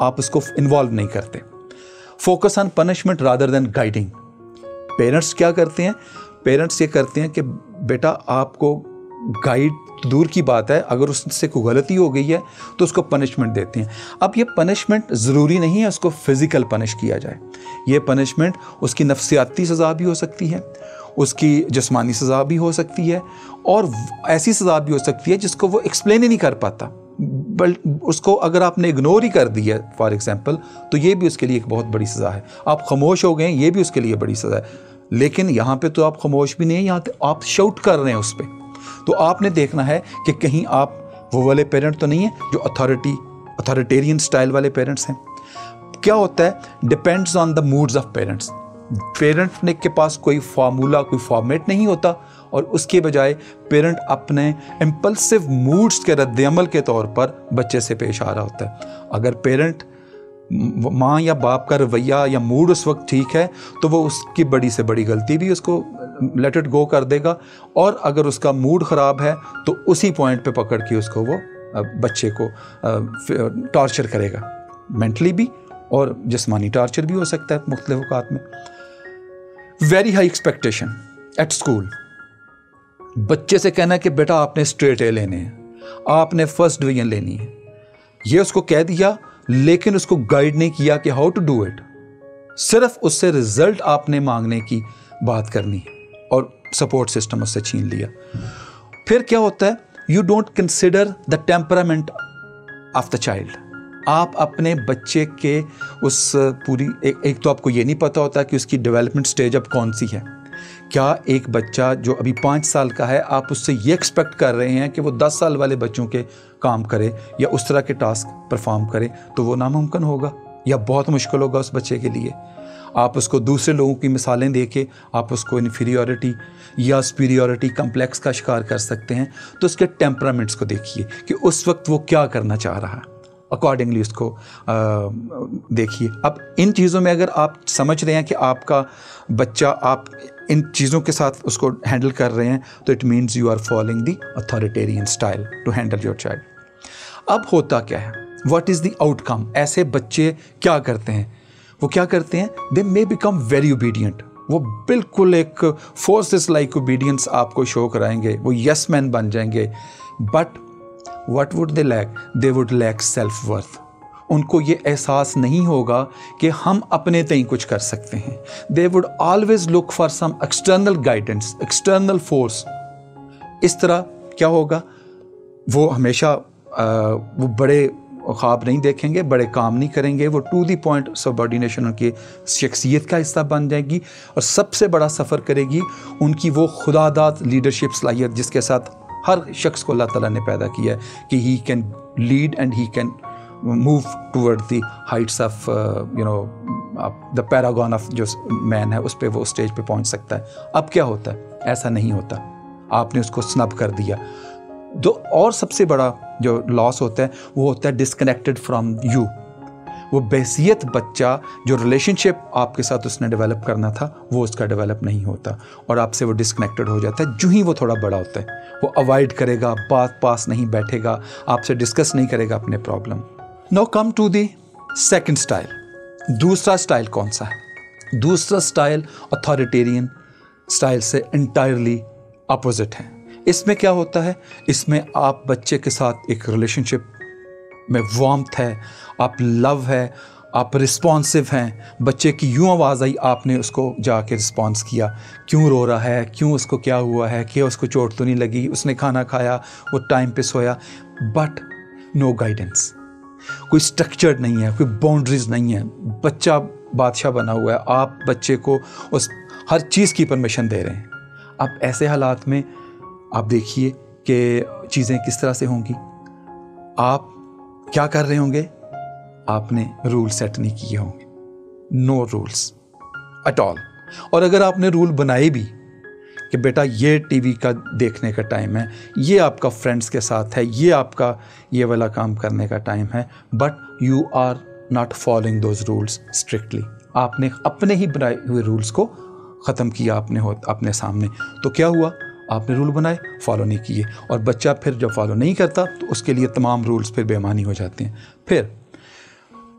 آپ اس کو انوالو نہیں کرتے. Focus on punishment rather than guiding. Parents کیا کرتے ہیں؟ پیرنٹس یہ کرتے ہیں کہ بیٹا آپ کو گائیڈ دور کی بات ہے, اگر اس سے کوئی غلطی ہو گئی ہے تو اس کو پنشمنٹ دیتے ہیں. اب یہ پنشمنٹ ضروری نہیں ہے اس کو فزیکل پنش کیا جائے. یہ پنشمنٹ اس کی نفسیاتی سزا بھی ہو سکتی ہے, اس کی جسمانی سزا بھی ہو سکتی ہے, اور ایسی سزا بھی ہو سکتی ہے جس کو وہ ایکسپلین ہی نہیں کر پاتا. اس کو اگر آپ نے اگنور ہی کر دی ہے فار ایگزامپل, تو یہ بھی اس کے لیے ایک بہت بڑی سزا ہے. آپ خاموش ہو گئے, یہ بھی اس کے لیے بڑی سزا ہے. لیکن یہاں پہ تو آپ خاموش بھی نہیں ہیں, یہاں آپ شاؤٹ کر رہے ہیں اس پہ. تو آپ نے دیکھنا ہے کہ کہیں آپ وہ والے پیرنٹ تو نہیں ہیں جو اتھارٹیرین سٹائل والے پیرنٹس ہیں. کیا ہوتا ہے؟ Depends on the moods of parents. Parent نے کے پاس کوئی فارمولا, کوئی فارمیٹ نہیں ہوتا, اور اس کے بجائے پیرنٹ اپنے امپلسو موڈز کے رد عمل کے طور پر بچے سے پیش آ رہا ہوتا ہے. اگر پیرنٹ ماں یا باپ کا رویہ یا موڈ اس وقت ٹھیک ہے تو وہ اس کی بڑی سے بڑی غلطی بھی اس کو لیٹ اٹ گو کر دے گا, اور اگر اس کا موڈ خراب ہے تو اسی پوائنٹ پہ پکڑ کے اس کو وہ بچے کو ٹارچر کرے گا, مینٹلی بھی اور جسمانی ٹارچر بھی ہو سکتا ہے مختلف اوقات میں. Very high expectation at school. بچے سے کہنا ہے کہ بیٹا آپ نے اسٹریٹ اے لینے ہیں, آپ نے فرسٹ ڈویژن لینی ہے, یہ اس کو کہہ دیا, لیکن اس کو گائیڈ نہیں کیا کہ ہاؤ ٹو ڈو اٹ. صرف اس سے رزلٹ آپ نے مانگنے کی بات کرنی اور سپورٹ سسٹم اس سے چھین لیا. پھر کیا ہوتا ہے؟ You don't consider the temperament of the child. آپ اپنے بچے کے اس پوری ایک تو آپ کو یہ نہیں پتا ہوتا کہ اس کی ڈیولپمنٹ سٹیج اب کون سی ہے. کیا ایک بچہ جو ابھی 5 سال کا ہے, آپ اس سے یہ ایکسپیکٹ کر رہے ہیں کہ وہ 10 سال والے بچوں کے کام کرے یا اس طرح کے ٹاسک پرفارم کرے؟ تو وہ ناممکن ہوگا یا بہت مشکل ہوگا اس بچے کے لیے. آپ اس کو دوسرے لوگوں کی مثالیں دے کے آپ اس کو انفیریورٹی یا سپیریورٹی کمپلیکس کا شکار کر سکتے ہیں. تو اس کے ٹیمپرامنٹس کو دیکھیے کہ اس وقت وہ کیا کرنا چاہ رہا ہے, اکارڈنگلی اس کو دیکھیے. اب ان چیزوں میں اگر آپ سمجھ رہے ہیں کہ آپ کا بچہ, آپ ان چیزوں کے ساتھ اس کو ہینڈل کر رہے ہیں, تو it means you are following the authoritarian style to handle your child. اب ہوتا کیا ہے؟ واٹ از دی آؤٹ کم؟ ایسے بچے کیا کرتے ہیں؟ وہ کیا کرتے ہیں؟ They may become very obedient. وہ بالکل ایک فورسز لائک اوبیڈینس آپ کو شو کرائیں گے, وہ یس مین بن جائیں گے. But what would they lack? They would lack self-worth. ان کو یہ احساس نہیں ہوگا کہ ہم اپنے تئیں کچھ کر سکتے ہیں. They would always look for some external guidance, external force. اس طرح کیا ہوگا؟ وہ ہمیشہ وہ بڑے خواب نہیں دیکھیں گے, بڑے کام نہیں کریں گے. وہ ٹو دی پوائنٹ سبارڈینیشن ان کی شخصیت کا حصہ بن جائے گی, اور سب سے بڑا سفر کرے گی ان کی وہ خدا داد لیڈرشپ صلاحیت جس کے ساتھ ہر شخص کو اللہ تعالیٰ نے پیدا کیا ہے کہ he can lead and he can move toward the heights of the paragon of جو مین ہے, اس پہ وہ اسٹیج پہ پہنچ سکتا ہے. اب کیا ہوتا ہے؟ ایسا نہیں ہوتا, آپ نے اس کو سنب کر دیا. اور سب سے بڑا جو لاس ہوتا ہے وہ ہوتا ہے ڈسکنیکٹڈ فرام یو. وہ بحیثیت بچہ جو ریلیشن شپ آپ کے ساتھ اس نے ڈیولپ کرنا تھا وہ اس کا ڈیولپ نہیں ہوتا, اور آپ سے وہ ڈسکنیکٹڈ ہو جاتا ہے. جو ہی وہ تھوڑا بڑا ہوتا ہے وہ اوائڈ کرے گا, بات پاس نہیں بیٹھے گا, آپ سے ڈسکس نہیں کرے گا اپنے problem. Now come to the second style. دوسرا اسٹائل کون سا ہے؟ دوسرا اسٹائل اتھارٹیرین اسٹائل سے انٹائرلی اپوزٹ ہے. اس میں کیا ہوتا ہے؟ اس میں آپ بچے کے ساتھ ایک ریلیشن شپ میں وارمتھ ہے, آپ لو ہے, آپ رسپانسو ہیں. بچے کی یوں آواز آئی, آپ نے اس کو جا کے رسپانس کیا, کیوں رو رہا ہے, کیوں اس کو کیا ہوا ہے, کہ اس کو چوٹ تو نہیں لگی, اس نے کھانا کھایا, وہ ٹائم پہ سویا. بٹ نو گائیڈنس, کوئی اسٹرکچرڈ نہیں ہے, کوئی باؤنڈریز نہیں ہے. بچہ بادشاہ بنا ہوا ہے, آپ بچے کو اس ہر چیز کی پرمیشن دے رہے ہیں. اب ایسے حالات میں آپ دیکھیے کہ چیزیں کس طرح سے ہوں گی. آپ کیا کر رہے ہوں گے؟ آپ نے رول سیٹ نہیں کیے ہوں گے, نو رولس ایٹ آل. اور اگر آپ نے رول بنائے بھی کہ بیٹا یہ ٹی وی کا دیکھنے کا ٹائم ہے, یہ آپ کا فرینڈس کے ساتھ ہے, یہ آپ کا یہ والا کام کرنے کا ٹائم ہے, but you are not following those rules strictly. آپ نے اپنے ہی بنائے ہوئے رولس کو ختم کیا اپنے سامنے. تو کیا ہوا؟ آپ نے رول بنائے, فالو نہیں کیے, اور بچہ پھر جب فالو نہیں کرتا تو اس کے لیے تمام رولز پھر بے معنی ہو جاتے ہیں. پھر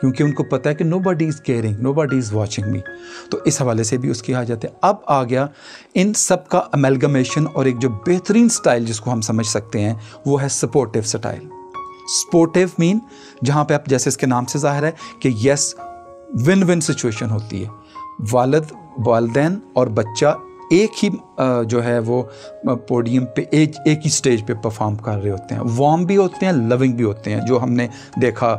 کیونکہ ان کو پتہ ہے کہ nobody is caring, nobody is watching me. تو اس حوالے سے بھی اس کی حاجت ہے. اب آ گیا ان سب کا amalgamation اور ایک جو بہترین سٹائل جس کو ہم سمجھ سکتے ہیں وہ ہے سپورٹیو سٹائل. سپورٹیو مین جہاں پہ آپ جیسے اس کے نام سے ظاہر ہے کہ یس ون ون سچویشن ہوتی ہے. والد والدین اور بچہ ایک ہی جو ہے وہ پوڈیم پہ ایک ہی سٹیج پہ پرفارم کر رہے ہوتے ہیں. وارم بھی ہوتے ہیں, لونگ بھی ہوتے ہیں, جو ہم نے دیکھا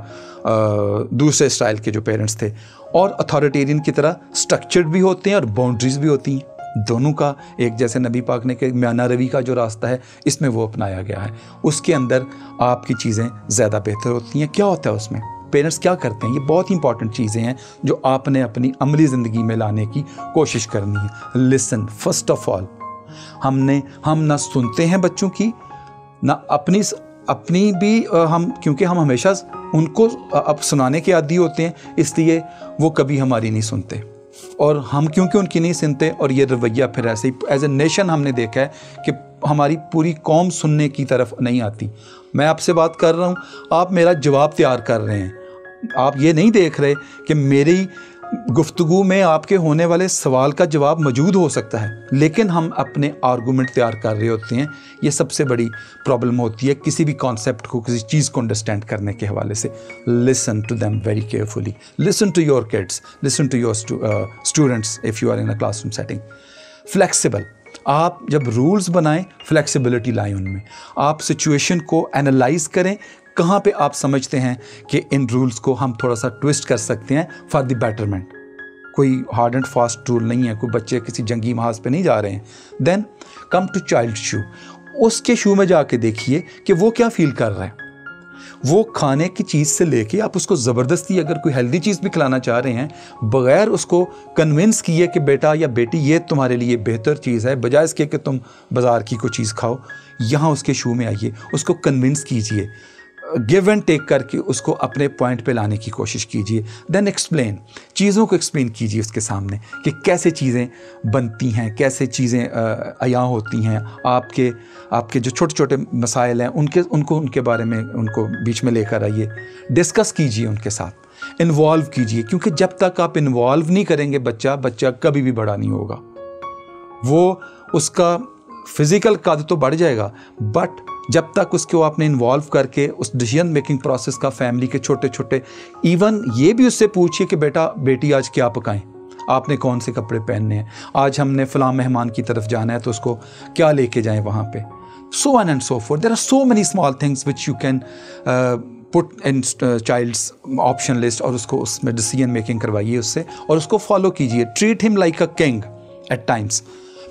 دوسرے سٹائل کے جو پیرنٹس تھے. اور اتھارٹیرین کی طرح سٹرکچرڈ بھی ہوتے ہیں اور باؤنڈریز بھی ہوتی ہیں. دونوں کا ایک جیسے نبی پاک نے کہ میانہ روی کا جو راستہ ہے اس میں وہ اپنایا گیا ہے. اس کے اندر آپ کی چیزیں زیادہ بہتر ہوتی ہیں. کیا ہوتا ہے اس میں؟ پیرنٹس کیا کرتے ہیں؟ یہ بہت ہی امپورٹنٹ چیزیں ہیں جو آپ نے اپنی عملی زندگی میں لانے کی کوشش کرنی ہے. لسن فرسٹ آف آل. ہم نہ سنتے ہیں بچوں کی, نہ اپنی بھی ہم, کیونکہ ہم ہمیشہ ان کو اب سنانے کے عادی ہوتے ہیں, اس لیے وہ کبھی ہماری نہیں سنتے. اور ہم کیونکہ ان کی نہیں سنتے, اور یہ رویہ پھر ایسے ہی ایز اے نیشن ہم نے دیکھا ہے کہ ہماری پوری قوم سننے کی طرف نہیں آتی. میں آپ سے بات کر رہا ہوں, آپ میرا جواب تیار کر رہے ہیں, آپ یہ نہیں دیکھ رہے کہ میری گفتگو میں آپ کے ہونے والے سوال کا جواب موجود ہو سکتا ہے, لیکن ہم اپنے آرگومنٹ تیار کر رہے ہوتے ہیں. یہ سب سے بڑی پرابلم ہوتی ہے کسی بھی کانسیپٹ کو, کسی چیز کو انڈرسٹینڈ کرنے کے حوالے سے. Listen to them very carefully. Listen to your kids, listen to your students if you are in a classroom setting. Flexible. آپ جب رولز بنائیں فلیکسیبلٹی لائیں ان میں. آپ سچویشن کو انالائز کریں, کہاں پہ آپ سمجھتے ہیں کہ ان رولز کو ہم تھوڑا سا ٹوسٹ کر سکتے ہیں فار دی بیٹرمنٹ. کوئی ہارڈ اینڈ فاسٹ رول نہیں ہے, کوئی بچے کسی جنگی محاذ پہ نہیں جا رہے ہیں. دین کم ٹو چائلڈ شو. اس کے شو میں جا کے دیکھیے کہ وہ کیا فیل کر رہا ہے. وہ کھانے کی چیز سے لے کے آپ اس کو زبردستی اگر کوئی ہیلدی چیز بھی کھلانا چاہ رہے ہیں, بغیر اس کو کنونس کیے کہ بیٹا یا بیٹی یہ تمہارے لیے بہتر چیز ہے, بجائے اس کے کہ تم بازار کی کوئی چیز کھاؤ, یہاں اس کے شو میں آئیے, اس کو کنونس کیجئے, گیو اینڈ ٹیک کر کے اس کو اپنے پوائنٹ پہ لانے کی کوشش کیجئے. دین ایکسپلین. چیزوں کو ایکسپلین کیجئے اس کے سامنے کہ کیسے چیزیں بنتی ہیں, کیسے چیزیں عیاں ہوتی ہیں. آپ کے جو چھوٹے چھوٹے مسائل ہیں ان کے بارے میں ان کو بیچ میں لے کر آئیے. ڈسکس کیجئے ان کے ساتھ, انوالو کیجئے, کیونکہ جب تک آپ انوالو نہیں کریں گے بچہ کبھی بھی بڑا نہیں ہوگا. وہ اس کا فزیکل قد تو بڑھ جائے گا, بٹ جب تک اس کو آپ نے انوالو کر کے اس ڈیسیژن میکنگ پروسیس کا فیملی کے چھوٹے چھوٹے, ایون یہ بھی اس سے پوچھئے کہ بیٹا بیٹی آج کیا پکائیں, آپ نے کون سے کپڑے پہننے ہیں, آج ہم نے فلاں مہمان کی طرف جانا ہے تو اس کو کیا لے کے جائیں وہاں پہ. so on and so forth. There are so many small things which you can put in child's option list, اور اس کو اس میں ڈیسیژن میکنگ کروائیے اس سے, اور اس کو فالو کیجئے. ٹریٹ ہم like a king at Times.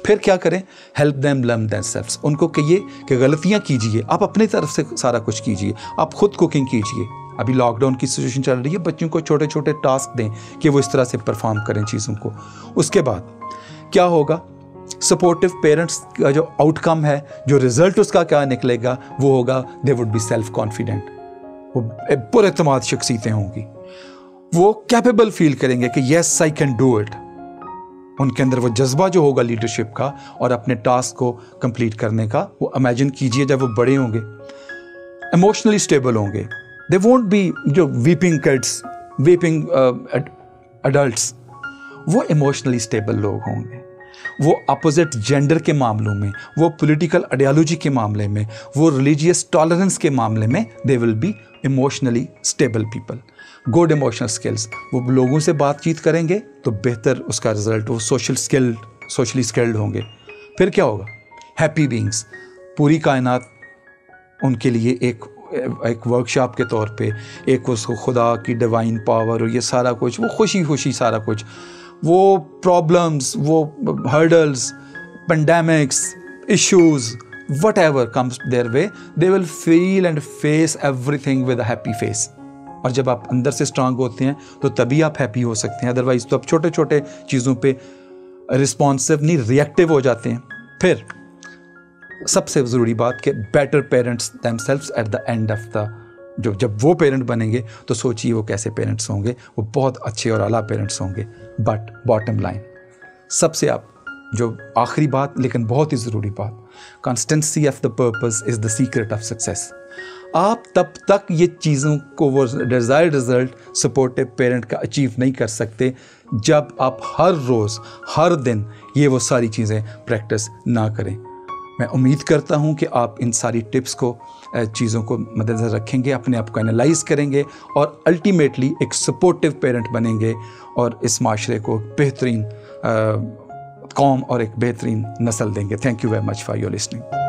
پھر کیا کریں؟ Help them learn them سیلفس. ان کو کہیے کہ غلطیاں کیجئے, آپ اپنی طرف سے سارا کچھ کیجئے, آپ خود کوکنگ کیجئے. ابھی لاک ڈاؤن کی سچویشن چل رہی ہے, بچوں کو چھوٹے چھوٹے ٹاسک دیں کہ وہ اس طرح سے پرفارم کریں چیزوں کو. اس کے بعد کیا ہوگا؟ سپورٹیو پیرنٹس کا جو آؤٹ کم ہے, جو رزلٹ اس کا کیا نکلے گا, وہ ہوگا they would be self confident. وہ پر اعتماد شخصیتیں ہوں گی. وہ کیپیبل فیل کریں گے کہ یس آئی کین ڈو اٹ. ان کے اندر وہ جذبہ جو ہوگا لیڈرشپ کا اور اپنے ٹاسک کو کمپلیٹ کرنے کا, وہ امیجن کیجئے جب وہ بڑے ہوں گے, ایموشنلی اسٹیبل ہوں گے. دے وونٹ بی جو ویپنگ کڈس, ویپنگ اڈلٹس. وہ ایموشنلی اسٹیبل لوگ ہوں گے. وہ اپوزٹ جینڈر کے معاملوں میں, وہ پولیٹیکل آئیڈیالوجی کے معاملے میں, وہ ریلیجیس ٹالرنس کے معاملے میں, دے will be emotionally stable people. Good emotional skills. وہ لوگوں سے بات چیت کریں گے تو بہتر اس کا رزلٹ, وہ سوشلی اسکلڈ ہوں گے. پھر کیا ہوگا؟ Happy beings. پوری کائنات ان کے لیے ایک ورک شاپ کے طور پہ, ایک اس کو خدا کی ڈیوائن پاور اور یہ سارا کچھ, وہ خوشی سارا کچھ, وہ پرابلمس, وہ hurdles, pandemics, issues, whatever comes their way, they will feel and face everything with a happy face. اور جب آپ اندر سے اسٹرانگ ہوتے ہیں تو تبھی آپ ہیپی ہو سکتے ہیں. ادروائز تو آپ چھوٹے چھوٹے چیزوں پہ رسپانسو نہیں, ریئیکٹیو ہو جاتے ہیں. پھر سب سے ضروری بات کہ better parents themselves at the end of the, جب وہ پیرنٹ بنیں گے تو سوچیے وہ کیسے پیرنٹس ہوں گے. وہ بہت اچھے اور اعلیٰ پیرنٹس ہوں گے. بٹ باٹم لائن, سب سے آپ جو آخری بات لیکن بہت ہی ضروری بات, constancy of the purpose is the secret of success. آپ تب تک یہ چیزوں کو وہ ڈیزائرڈ رزلٹ سپورٹیو پیرنٹ کا اچیو نہیں کر سکتے جب آپ ہر روز ہر دن یہ وہ ساری چیزیں پریکٹس نہ کریں. میں امید کرتا ہوں کہ آپ ان ساری ٹپس کو چیزوں کو مد نظر رکھیں گے, اپنے آپ کو انالائز کریں گے اور الٹیمیٹلی ایک سپورٹیو پیرنٹ بنیں گے اور اس معاشرے کو بہترین قوم اور ایک بہترین نسل دیں گے. Thank you very much for your listening.